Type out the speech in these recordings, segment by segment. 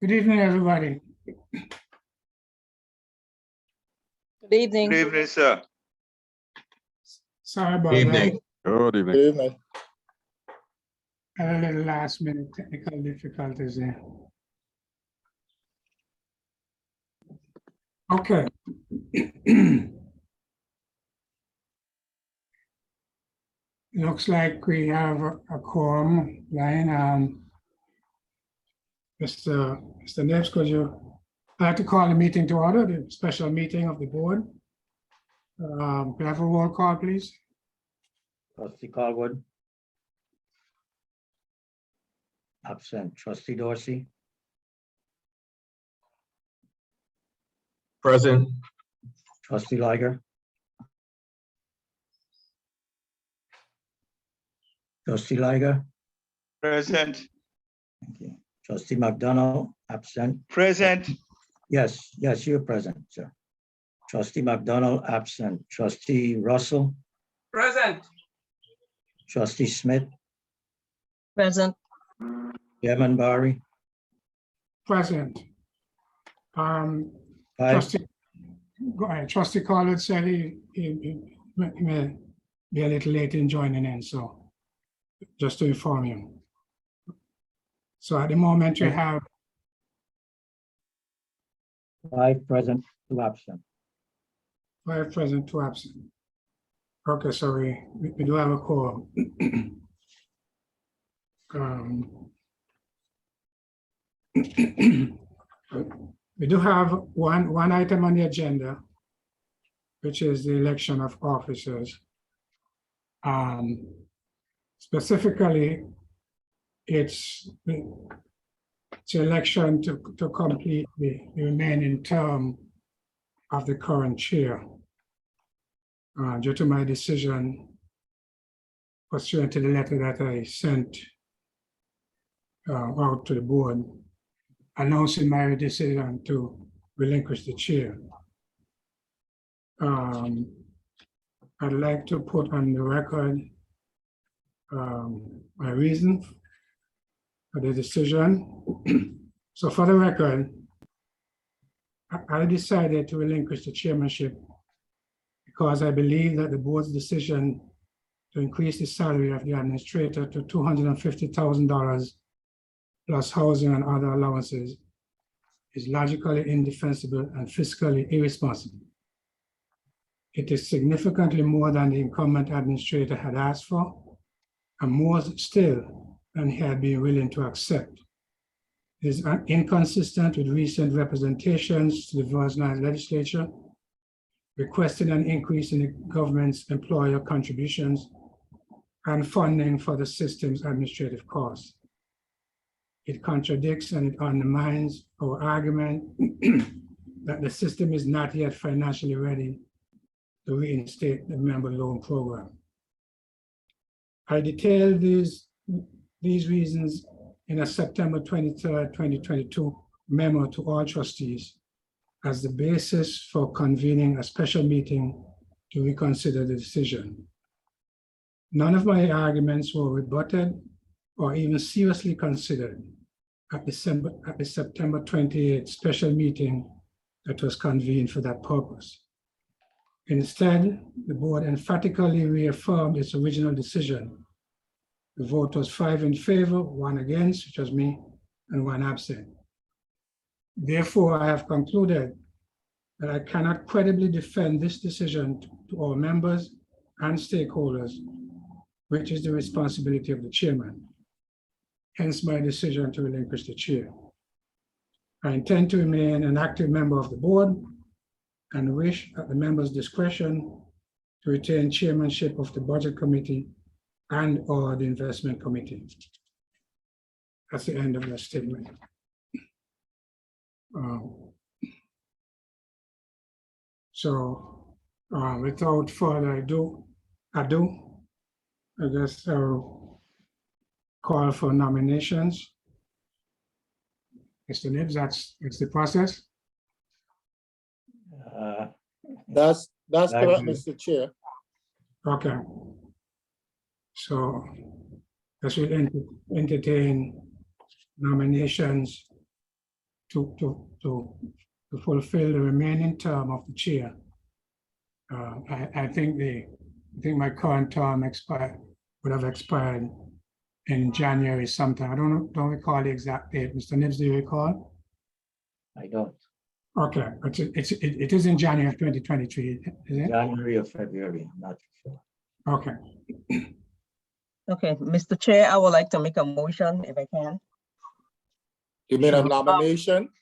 Good evening, everybody. Good evening. Good evening, sir. Sorry about Evening. Good evening. Good evening. that. A little last minute technical difficulties there. Okay. Looks like we have a quorum line. Mr. Neves, could you like to call the meeting to order, the special meeting of the board? Can I have a roll call, please? Trustee Caldwell. Absent. Trustee Dorsey. Present. Trustee Liger. Trustee Liger. Present. Thank you. Trustee McDonald, absent. Present. Yes, you're present, sir. Trustee McDonald, absent. Trustee Russell. Present. Trustee Smith. Present. Chairman Barry. Present. Five. Trustee, go ahead. Trustee Collins said he may be a little late in joining in, so just to inform you. So at the moment you have 5 present, 2 absent. 5 present, 2 absent. Okay, so we do have a quorum. We do have one item on the agenda, which is the election of officers. Specifically, it's the election to complete the remaining term of the current chair. Due to my decision pursuant to the letter that I sent out to the board, announcing my decision to relinquish the chair. I'd like to put on the record my reason for the decision. So for the record, I decided to relinquish the chairmanship because I believe that the board's decision to increase the salary of the administrator to $250,000 plus housing and other allowances is logically indefensible and fiscally irresponsible. It is significantly more than the incumbent administrator had asked for, and more still than he had been willing to accept. It is inconsistent with recent representations to the Virgin legislature, requesting an increase in the government's employer contributions and funding for the system's administrative costs. It contradicts and it undermines our argument that the system is not yet financially ready to reinstate the member loan program. I detailed these reasons in a September 23rd, 2022 memo to all trustees as the basis for convening a special meeting to reconsider the decision. None of my arguments were rebutted or even seriously considered at the September 28th special meeting that was convened for that purpose. Instead, the board emphatically reaffirmed its original decision. The vote was 5 in favor, 1 against, which was me, and 1 absent. Therefore, I have concluded that I cannot credibly defend this decision to all members and stakeholders, which is the responsibility of the chairman. Hence my decision to relinquish the chair. I intend to remain an active member of the board and wish at the members' discretion to retain chairmanship of the budget committee and or the investment committee. That's the end of the statement. Without further ado, I guess I'll call for nominations. Mr. Nibbs, that's the process. That's correct, Thank you. Mr. Chair. Okay. So this will entertain nominations to fulfill the remaining term of the chair. I think my current term would have expired in January sometime. I don't recall the exact date. Mr. Nibs, do you recall? I don't. Okay, but it is in January of 2023, is it? January or February, I'm not sure. Okay, Okay, Mr. Chair, I would like to make a motion if I can. You made a Sure. nomination?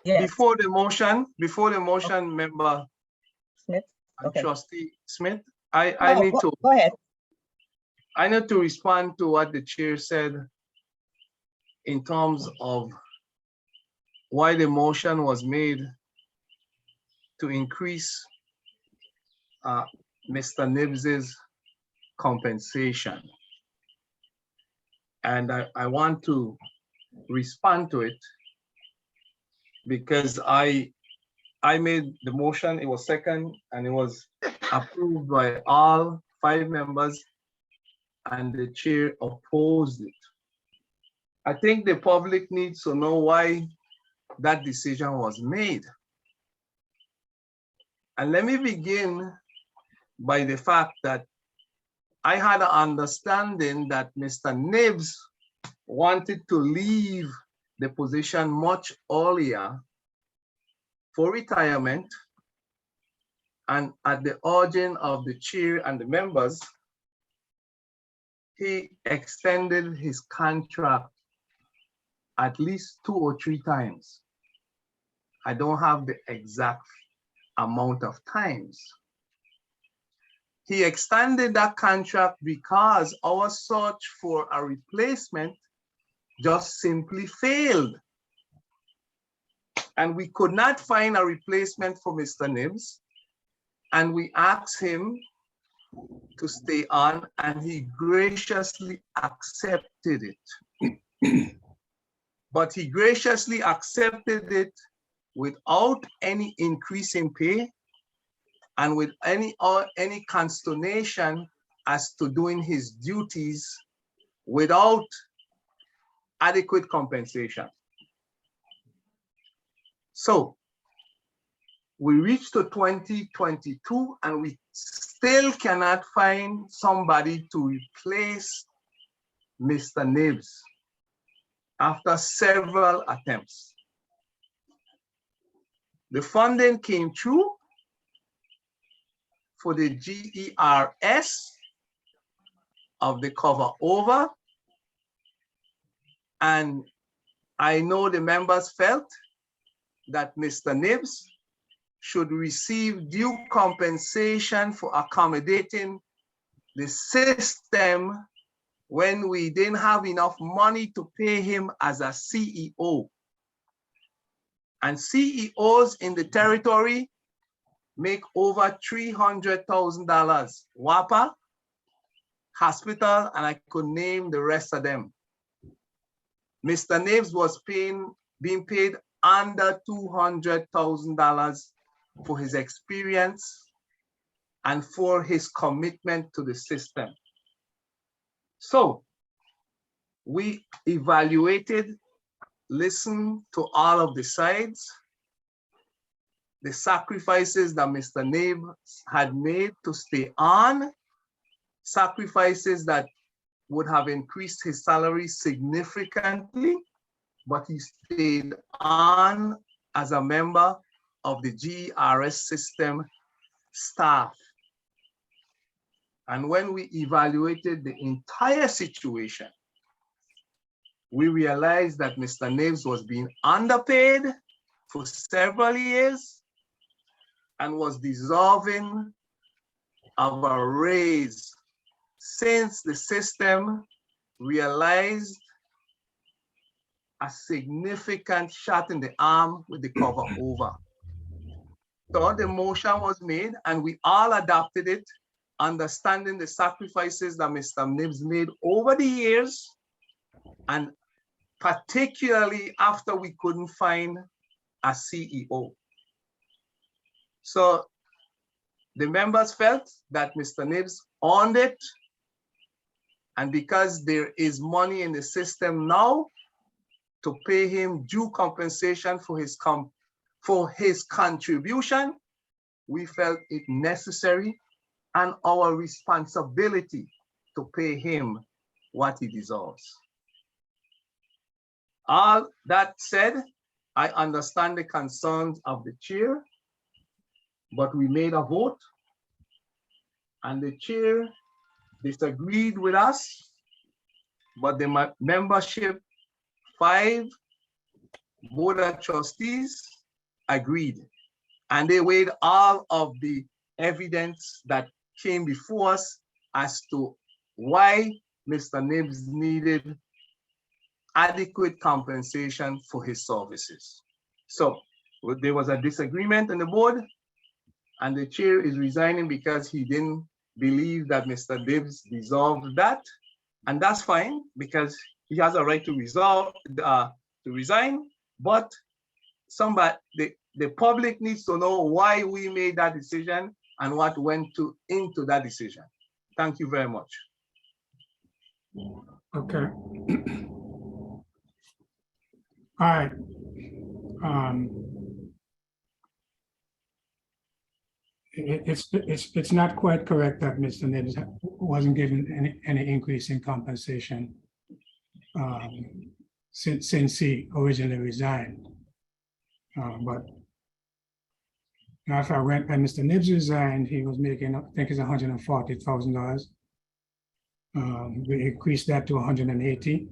Yes. Before the motion, member Smith? and Okay. trustee Smith, I No, need to, Go ahead. I need to respond to what the chair said in terms of why the motion was made to increase Mr. Nibs's compensation. And I want to respond to it because I made the motion, it was second, and it was approved by all 5 members, and the chair opposed it. I think the public needs to know why that decision was made. And let me begin by the fact that I had an understanding that Mr. Nibs wanted to leave the position much earlier for retirement, and at the urging of the chair and the members, he extended his contract at least 2 or 3 times. I don't have the exact amount of times. He extended that contract because our search for a replacement just simply failed. And we could not find a replacement for Mr. Nibs. And we asked him to stay on, and he graciously accepted it. But he graciously accepted it without any increase in pay and with any consternation as to doing his duties without adequate compensation. So we reached to 2022 and we still cannot find somebody to replace Mr. Nibs after several attempts. The funding came through for the GERS of the cover over, and I know the members felt that Mr. Nibs should receive due compensation for accommodating the system when we didn't have enough money to pay him as a CEO. And CEOs in the territory make over $300,000. WAPA, hospital, and I could name the rest of them. Mr. Nibs was being paid under $200,000 for his experience and for his commitment to the system. So we evaluated, listened to all of the sides, the sacrifices that Mr. Nibs had made to stay on, sacrifices that would have increased his salary significantly, but he stayed on as a member of the GERS system staff. And when we evaluated the entire situation, we realized that Mr. Nibs was being underpaid for several years and was deserving of a raise since the system realized a significant shot in the arm with the cover over. So the motion was made and we all adopted it, understanding the sacrifices that Mr. Nibs made over the years, and particularly after we couldn't find a CEO. So the members felt that Mr. Nibs earned it, and because there is money in the system now to pay him due compensation for his contribution, we felt it necessary and our responsibility to pay him what he deserves. All that said, I understand the concerns of the chair, but we made a vote and the chair disagreed with us, but the membership, 5 board of trustees agreed, and they weighed all of the evidence that came before us as to why Mr. Nibbs needed adequate compensation for his services. So there was a disagreement on the board, and the chair is resigning because he didn't believe that Mr. Nibbs deserved that. And that's fine, because he has a right to resign, but the public needs to know why we made that decision and what went into that decision. Thank you very much. Okay. All right. It's not quite correct that Mr. Nibbs wasn't given any increase in compensation since he originally resigned. But after when Mr. Nibbs resigned, he was making, I think it's $140,000. We increased that to 180,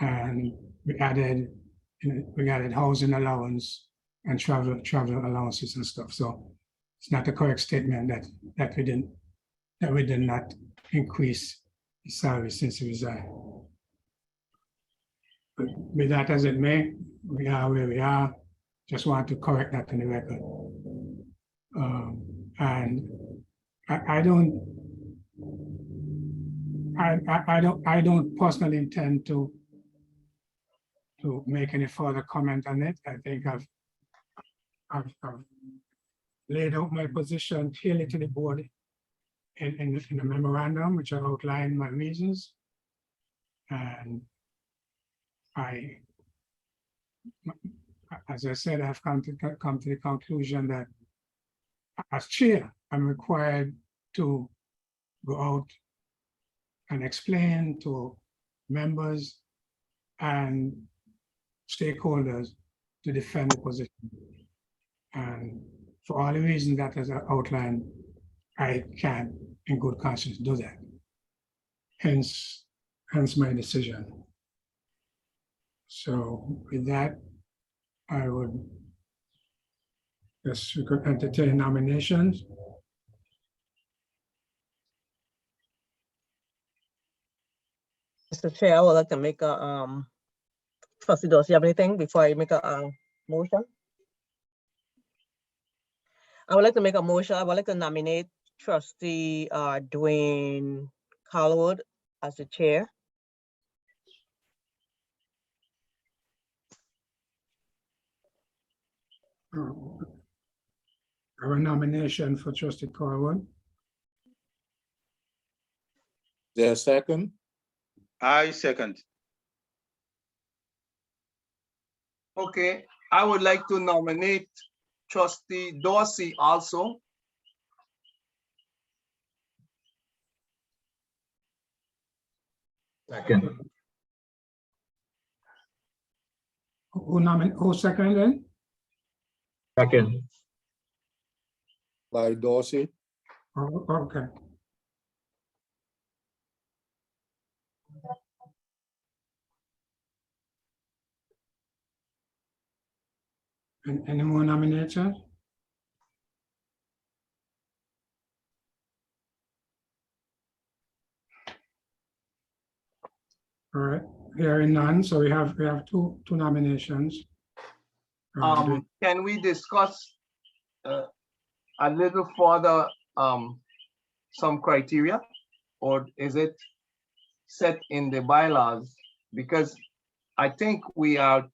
and we added housing allowance and travel allowances and stuff. So it's not a correct statement that we did not increase his salary since he resigned. But be that as it may, we are where we are. Just want to correct that in the record. And I don't personally intend to make any further comment on it. I think I've laid out my position clearly to the board in a memorandum, which I outlined my reasons. And as I said, I've come to the conclusion that as chair, I'm required to go out and explain to members and stakeholders to defend the position. And for all the reasons that as I outlined, I can, in good conscience, do that. Hence my decision. So with that, I would guess we could entertain nominations. Mr. Chair, I would like to make a, Trustee, does you have anything before I make a motion? I would like to make a motion. I would like to nominate Trustee Dwayne Colwood as the chair. Our nomination for Trustee Corwin. There a second? I second. Okay, I would like to nominate Trustee Dorsey also. Second. Who seconded? Second. By Dorsey. Oh, okay. And any more nominations? All right, hearing none, so we have two nominations. Can we discuss a little further some criteria, or is it set in the bylaws? Because I think we are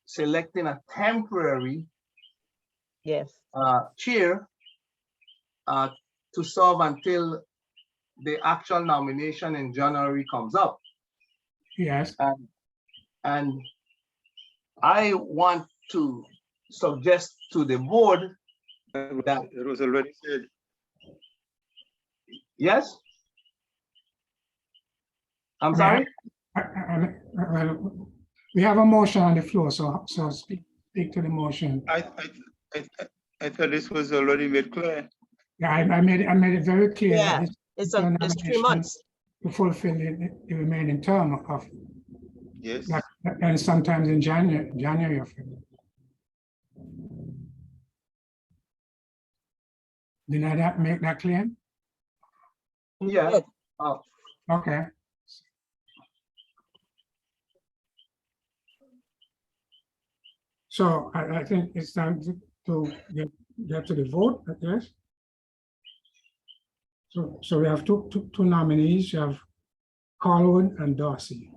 selecting a temporary Yes. chair to serve until the actual nomination in January comes up. Yes, And I want to suggest to the board that, It was already said. yes? I'm Okay. sorry? Well, we have a motion on the floor, so speak to the motion. I thought this was already made clear. Yeah, I made it very clear Yeah, that it's a it's 3 months. to fulfill the remaining term of Yes. that, and sometimes in January of it. Did I make that clear? Yeah. Good. Okay. So I think it's time to get to the vote, I guess. So we have two nominees. You have Colwood and Darcy.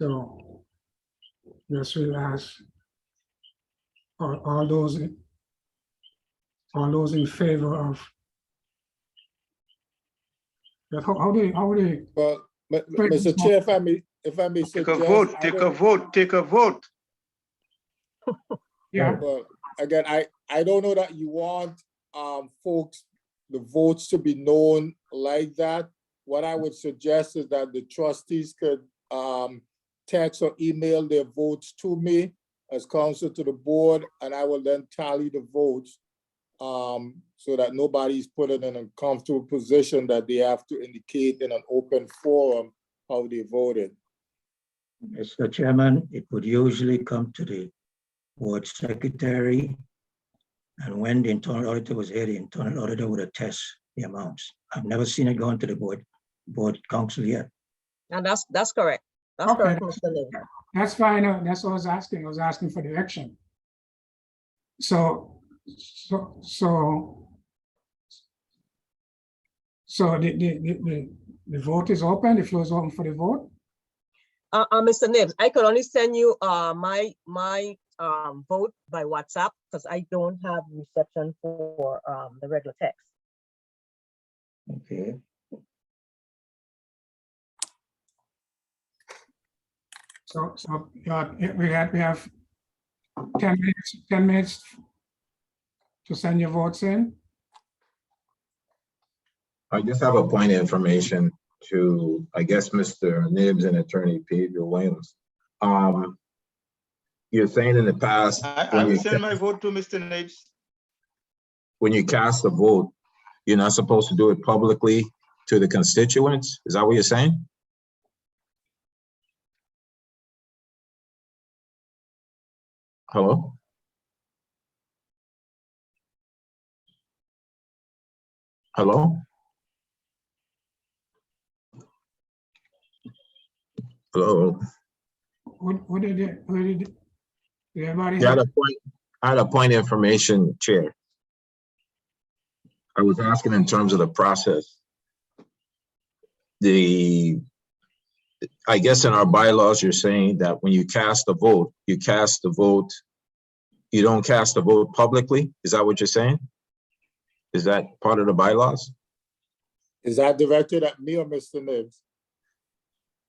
So this will ask all those in favor of. But how do you, Well, Wait, Mr. Chair, if I may Take a suggest. vote, I take a don't- vote, take a vote. yeah, Well, again, I don't know that you want folks, the votes to be known like that. What I would suggest is that the trustees could text or email their votes to me as counsel to the board, and I will then tally the votes so that nobody's put in an uncomfortable position that they have to indicate in an open forum how they voted. Mr. Chairman, it would usually come to the board secretary. And when the internal auditor was here, the internal auditor would attest the amounts. I've never seen it go into the board council yet. And that's correct. That's Okay. correct, Mr. Lim. that's fine. That's what I was asking. I was asking for direction. So the vote is open. The floor is open for the vote. Mr. Nibs, I could only send you my vote by WhatsApp because I don't have reception for the regular text. Okay. So we have 10 minutes to send your votes in. I just have a point of information to, I guess, Mr. Nibs and Attorney Pedro Williams. You're saying in the past, I will send my vote to Mr. Nibs. when you cast a vote, you're not supposed to do it publicly to the constituents? Is that what you're saying? Hello? Hello? Hello? What did everybody Yeah, have? I had a point of information, Chair. I was asking in terms of the process. I guess in our bylaws, you're saying that when you cast a vote, you don't cast a vote publicly? Is that what you're saying? Is that part of the bylaws? Is that directed at me or Mr. Nibs?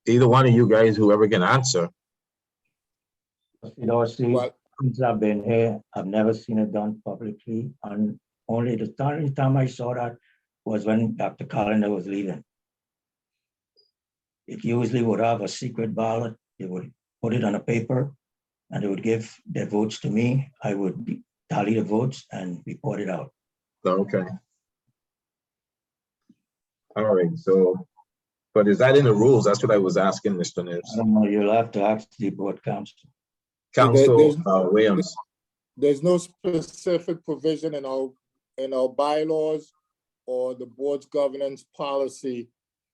Either one of you guys, whoever can answer. You know, see, Well, since I've been here, I've never seen it done publicly. And only the only time I saw that was when Dr. Callender was leaving. It usually would have a secret ballot. They would put it on a paper and they would give their votes to me. I would tally the votes and report it out. Okay. All right, so, but is that in the rules? That's what I was asking, Mr. I Nibs. don't know, you'll have to ask the board council. Council Williams. there's no specific provision in our bylaws or the board's governance policy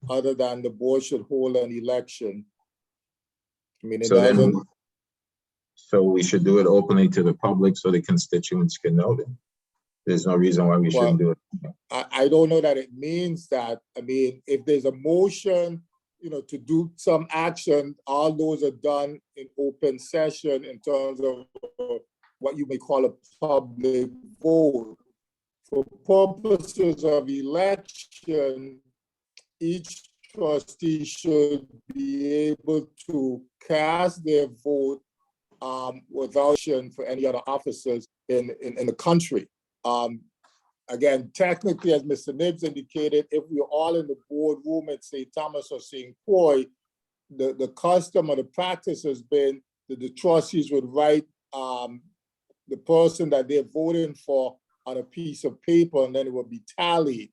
other than the board should hold an election. I mean, it So then, doesn't, so we should do it openly to the public so the constituents can know that. There's no reason why we shouldn't do it. I don't know that it means that. I mean, if there's a motion, to do some action, all those are done in open session in terms of what you may call a public vote. For purposes of election, each trustees should be able to cast their vote without for any other officers in the country. Again, technically, as Mr. Nibbs indicated, if we're all in the boardroom at St. Thomas or St. Croix, the custom or the practice has been that the trustees would write the person that they're voting for on a piece of paper, and then it would be tallied.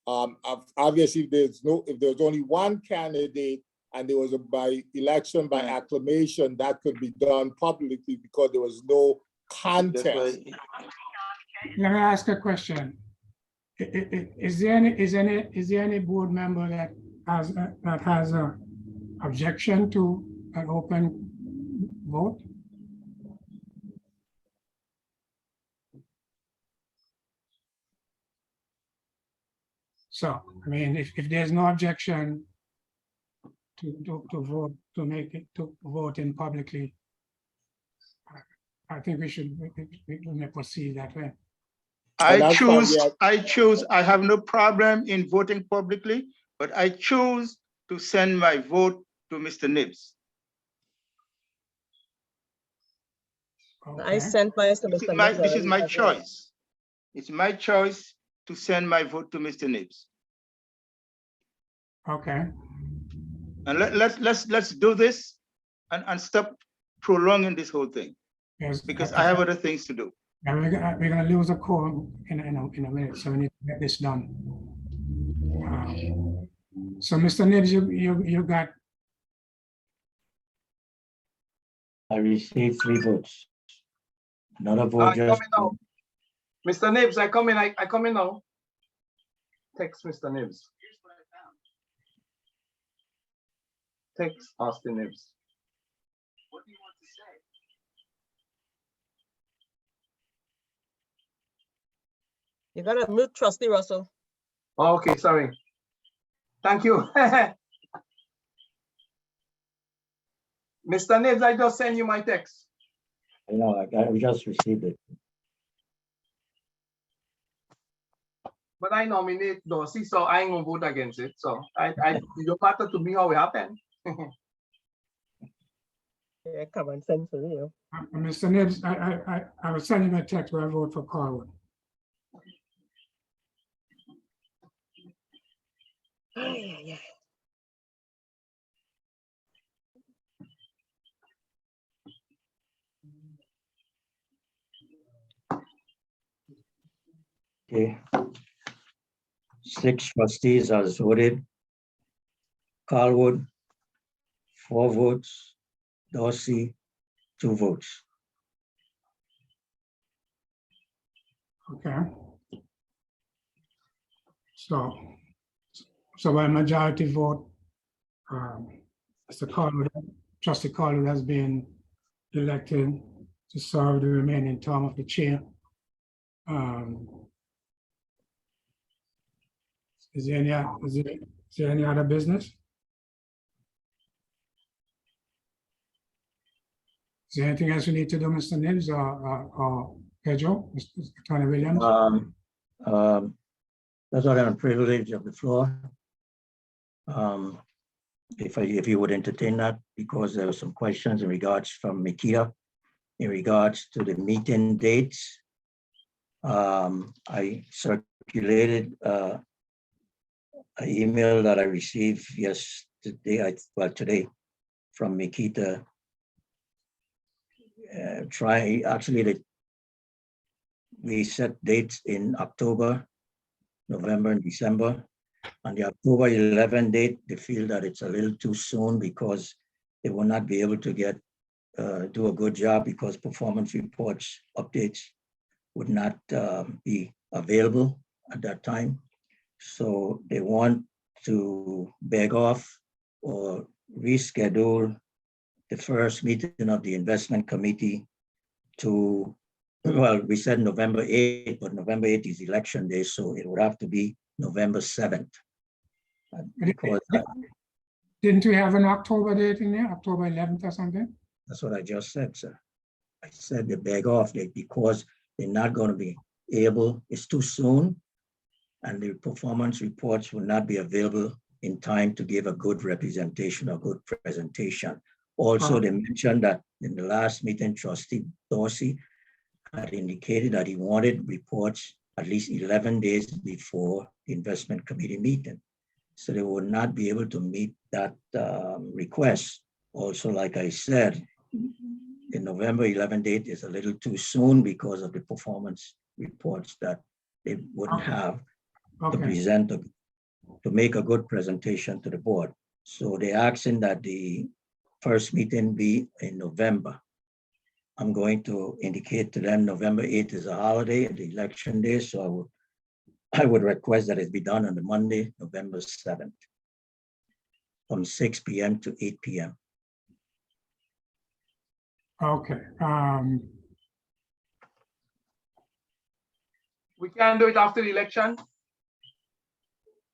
Obviously, if there's only one candidate and there was a by election by acclamation, that could be done publicly because there was no contest. Let me ask a question. Is there any board member that has a objection to an open vote? So, I mean, if there's no objection to vote in publicly, I think we may proceed that way. I choose, I have no problem in voting publicly, but I choose to send my vote to Mr. Nibbs. I Okay. sent mine to Mr. Nibbs This is my already as well. choice. It's my choice to send my vote to Mr. Nibbs. Okay. And let's do this and stop prolonging this whole thing, Yes, because I have other things to do. and we're gonna lose a quorum in a minute, so we need to get this done. So Mr. Nibbs, you got, I received 3 votes. Another I vote come just. in now. Mr. Nibbs, I come in now. Text Mr. Nibbs. Text Austin Nibbs. What do you want to say? You gotta mute Trustee Russell. Oh, okay, sorry. Thank you. Mr. Nibbs, I just sent you my text. I know, I just received it. But I nominate Dorsey, so I ain't gonna vote against it. So it don't matter to me how it happened. Yeah, common sense for you. Mr. Nibbs, I was sending you a text where I vote for Carwood. Yeah. Okay. 6 trustees as voted. Carlwood, 4 votes. Dorsey, 2 votes. Okay. So by majority vote, Mr. Carwood, Trustee Carwood has been elected to serve the remaining term of the chair. Is there any other business? Is there anything else we need to do, Mr. Nibbs or Pedro, Mr. Attorney Williams? That's what I'm privileged of the floor. If you would entertain that, because there were some questions in regards from Mikita in regards to the meeting dates. I circulated an email that I received yesterday, today, from Mikita. We set dates in October, November, and December. On the October 11 date, they feel that it's a little too soon because they will not be able to do a good job because performance reports updates would not be available at that time. So they want to beg off or reschedule the first meeting of the investment committee to, well, we said November 8th, but November 8th is election day, so it would have to be November 7th. Because Didn't we have an October date in there, October 11th or something? that's what I just said, sir. I said they beg off because they're not going to be able, it's too soon, and the performance reports will not be available in time to give a good representation, a good presentation. Also, they mentioned that in the last meeting, Trustee Dorsey had indicated that he wanted reports at least 11 days before the investment committee meeting. So they would not be able to meet that request. Also, like I said, the November 11 date is a little too soon because of the performance reports that they wouldn't have to present, to make a good presentation to the board. So they're asking that the first meeting be in November. I'm going to indicate to them November 8th is a holiday, the election day, so I would request that it be done on the Monday, November 7th, from 6 p.m. to 8 p.m. Okay. We can do it after the election.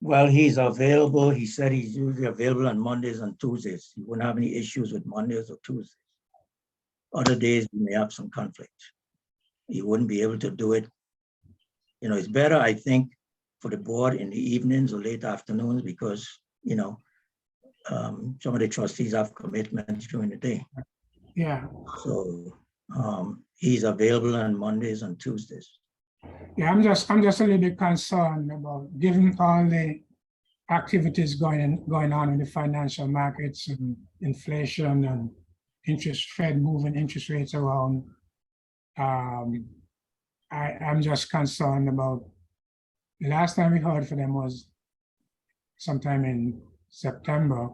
Well, he's available. He said he's usually available on Mondays and Tuesdays. He wouldn't have any issues with Mondays or Tuesdays. Other days, we may have some conflict. He wouldn't be able to do it. You know, it's better, I think, for the board in the evenings or late afternoons because, you know, some of the trustees have commitments during the day. Yeah. So he's available on Mondays and Tuesdays. Yeah, I'm just a little bit concerned about, given all the activities going on in the financial markets and inflation and Fed moving interest rates around. I'm just concerned about, the last time we heard from them was sometime in September.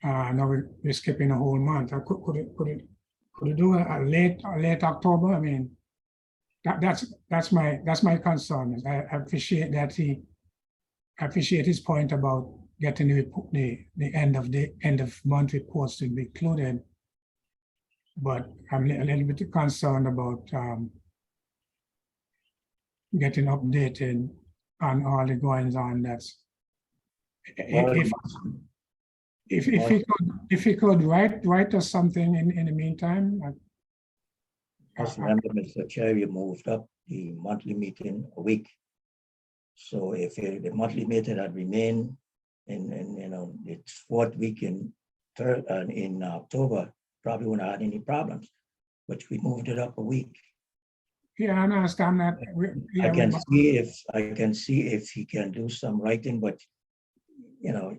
Now we're skipping a whole month. Could it do a late October? I mean, that's my concern. I appreciate that I appreciate his point about getting the end of month reports to be included. But I'm a little bit concerned about getting updated on all the goings on. That's if he could write us something in the meantime. Just remember, Mr. Chair, you moved up the monthly meeting a week. So if the monthly meeting had remained in you know, its fourth week in October, probably wouldn't have had any problems, but we moved it up a week. Yeah, I understand that. I can see if he can do some writing, but you know,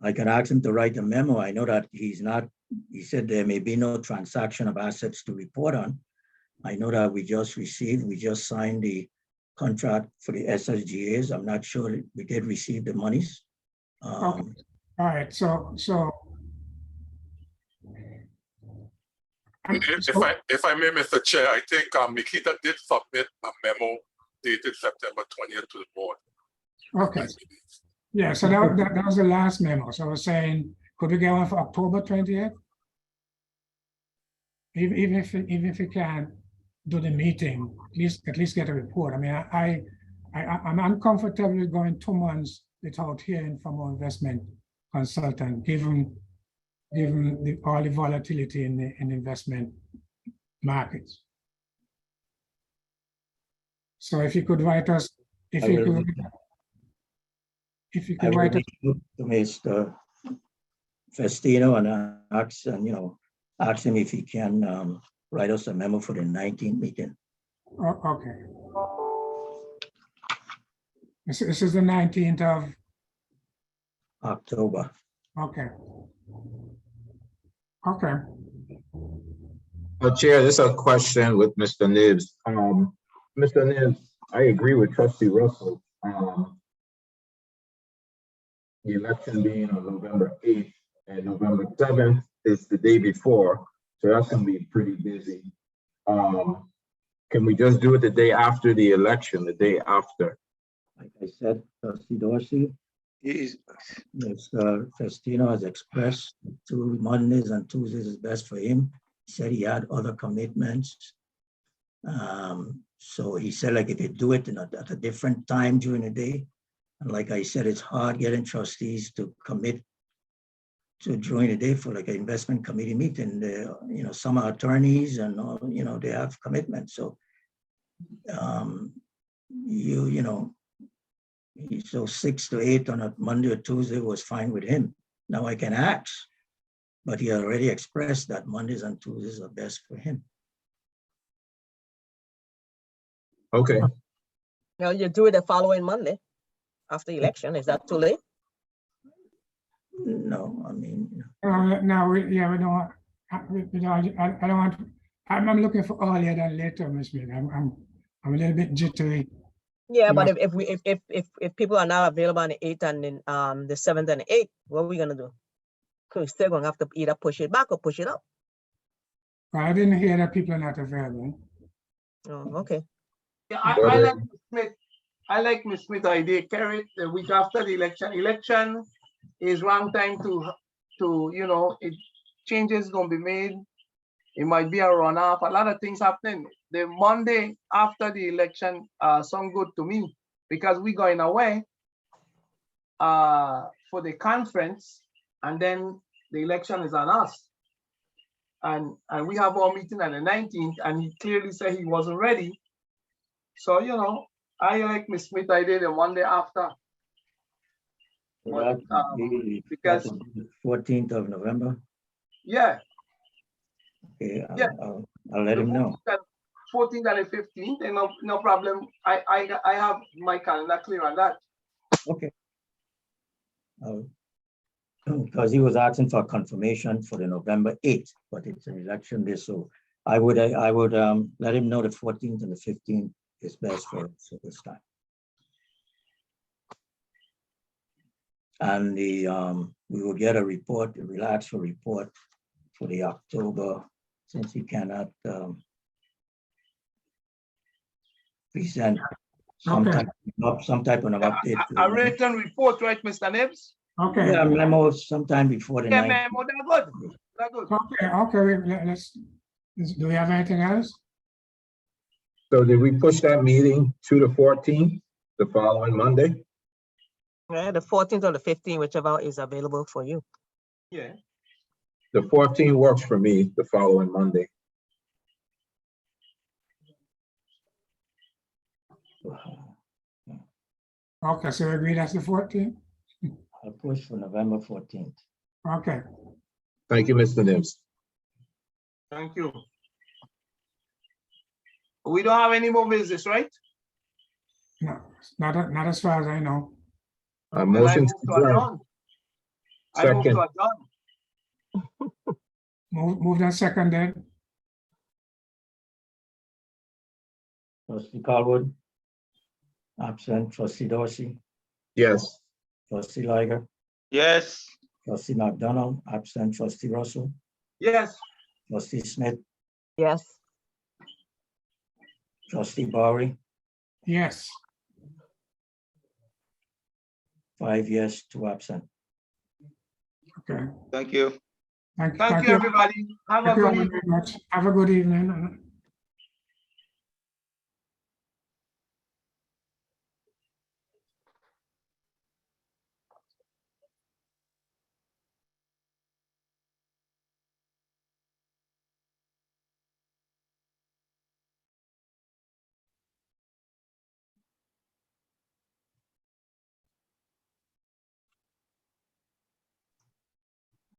I can ask him to write a memo. I know that he said there may be no transaction of assets to report on. I know that we just signed the contract for the SSGAs. I'm not sure we did receive the monies. Okay. All right, so If I may, Mr. Chair, I think Mikita did submit a memo dated September 20th to the board. okay. Yeah, so that was the last memo. So I was saying, could we get one for October 20th? Even if we can do the meeting, at least get a report. I mean, I'm uncomfortable going 2 months without hearing from our investment consultant, given all the volatility in investment markets. So if you could write us, if you could write us to Mr. Festino and ask him if he can write us a memo for the 19th meeting. Oh, okay. This is the 19th of October. Okay. Okay. Chair, this is a question with Mr. Nibbs. Mr. Nibbs, I agree with Trustee Russell. The election being on November 8th and November 7th is the day before, so that's going to be pretty busy. Can we just do it the day after the election, the day after? Like I said, Trustee Dorsey, Mr. Festino has expressed 2 Mondays and Tuesdays is best for him. He said he had other commitments. So he said, like, if you do it at a different time during the day, and like I said, it's hard getting trustees to commit to during the day for like an investment committee meeting. Some are attorneys and they have commitments. So So 6 to 8 on a Monday or Tuesday was fine with him. Now I can ask, but he already expressed that Mondays and Tuesdays are best for him. Okay, Now you do it the following Monday after election. Is that too late? No, I mean, No, we don't want, I don't want, I'm looking for earlier than later, Ms. Smith. I'm a little bit jittery. Yeah, but No. if people are not available on the 8th and then the 7th and the 8th, what are we gonna do? We're still gonna have to either push it back or push it up. I didn't hear that people are not available. Oh, okay. Yeah, Well, I like Ms. Smith. I like Ms. Smith idea. Carry it the week after the election. Election is wrong time to you know, changes gonna be made. It might be a runoff. A lot of things happening. The Monday after the election sound good to me because we going away for the conference, and then the election is on us. And we have our meeting on the 19th, and he clearly said he wasn't ready. So, you know, I like Ms. Smith idea the Monday after. that Because- would be the 14th of November. Yeah. Okay, Yeah. I'll let him know. 14th and the 15th, and no problem. I have my calendar clear on that. Okay. Because he was asking for confirmation for the November 8th, but it's an election day, so I would let him know the 14th and the 15th is best for us at this time. And we will get a report, a relaxed report for the October, since he cannot present some type of an update. A written report, right, Mr. Nibbs? Okay, Yeah, memo sometime before the Yeah, 9th. memo, they're good. They're good. okay, do we have anything else? so did we push that meeting to the 14th, the following Monday? Yeah, the 14th or the 15th, whichever is available for you. Yeah. The 14th works for me, the following Monday. Okay, so we agree that's the 14th? I'll push for November 14th. Okay, Thank you, Mr. Nibbs. Thank you. We don't have any more business, right? no, not as far as I know. Then I Motion move to to adjourn. adjourn. I move Second. to adjourn. Moved and seconded. Trustee Colwood. Absent. Trustee Dorsey. Yes. Trustee Liger. Yes. Trustee McDonald. Absent. Trustee Russell. Yes. Trustee Smith. Yes. Trustee Bowery. Yes. 5 yes, 2 absent. Okay. Thank you. Thank you, everybody. Have a Thank you good all evening. very much. Have a good evening.